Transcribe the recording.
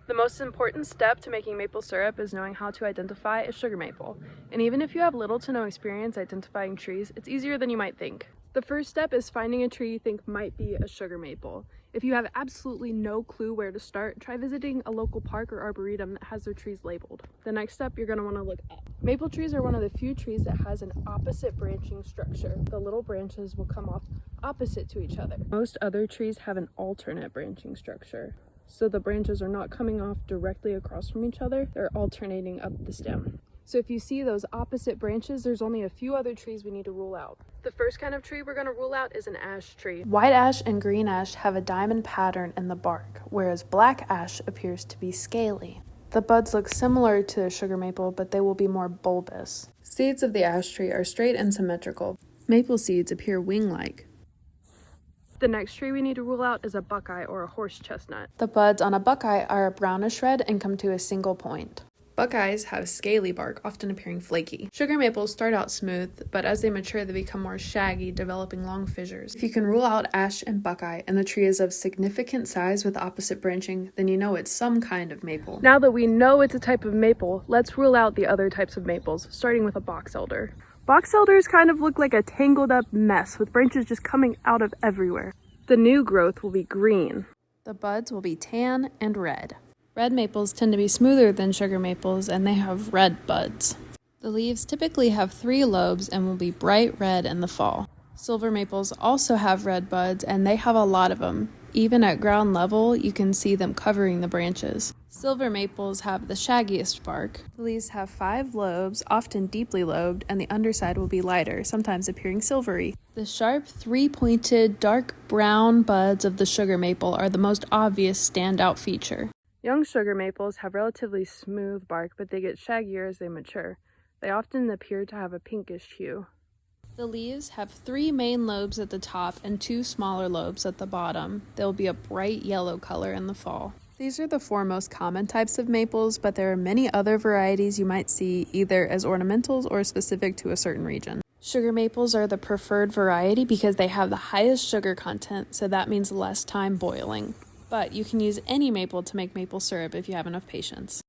The most important step to making maple syrup is knowing how to identify a sugar maple. And even if you have little to no experience identifying trees, it's easier than you might think. The first step is finding a tree you think might be a sugar maple. If you have absolutely no clue where to start, try visiting a local park or arboretum that has their trees labeled. The next step, you're going to want to look up. Maple trees are one of the few trees that has an opposite branching structure. The little branches will come off opposite to each other. Most other trees have an alternate branching structure. So the branches are not coming off directly across from each other, they're alternating up the stem. So if you see those opposite branches, there's only a few other trees we need to rule out. The first kind of tree we're going to rule out is an ash tree. White ash and green ash have a diamond pattern in the bark, whereas black ash appears to be scaly. The buds look similar to a sugar maple, but they will be more bulbous. Seeds of the ash tree are straight and symmetrical. Maple seeds appear wing-like. The next tree we need to rule out is a buckeye or a horse chestnut. The buds on a buckeye are a brownish red and come to a single point. Buckeyes have scaly bark, often appearing flaky. Sugar maples start out smooth, but as they mature they become more shaggy, developing long fissures. If you can rule out ash and buckeye, and the tree is of significant size with opposite branching, then you know it's some kind of maple. Now that we know it's a type of maple, let's rule out the other types of maples, starting with a box elder. Box elders kind of look like a tangled up mess with branches just coming out of everywhere. The new growth will be green. The buds will be tan and red. Red maples tend to be smoother than sugar maples, and they have red buds. The leaves typically have 3 lobes and will be bright red in the fall. Silver maples also have red buds, and they have a lot of them. Even at ground level, you can see them covering the branches. Silver maples have the shaggiest bark. The leaves have 5 lobes, often deeply lobed, and the underside will be lighter, sometimes appearing silvery. The sharp, 3-pointed, dark brown buds of the sugar maple are the most obvious standout feature. Young sugar maples have relatively smooth bark, but they get shaggier as they mature. They often appear to have a pinkish hue. The leaves have 3 main lobes at the top and 2 smaller lobes at the bottom. They'll be a bright yellow color in the fall. These are the 4 most common types of maples, but there are many other varieties you might see either as ornamentals or specific to a certain region. Sugar maples are the preferred variety because they have the highest sugar content, so that means less time boiling. But you can use any maple to make maple syrup if you have enough patience.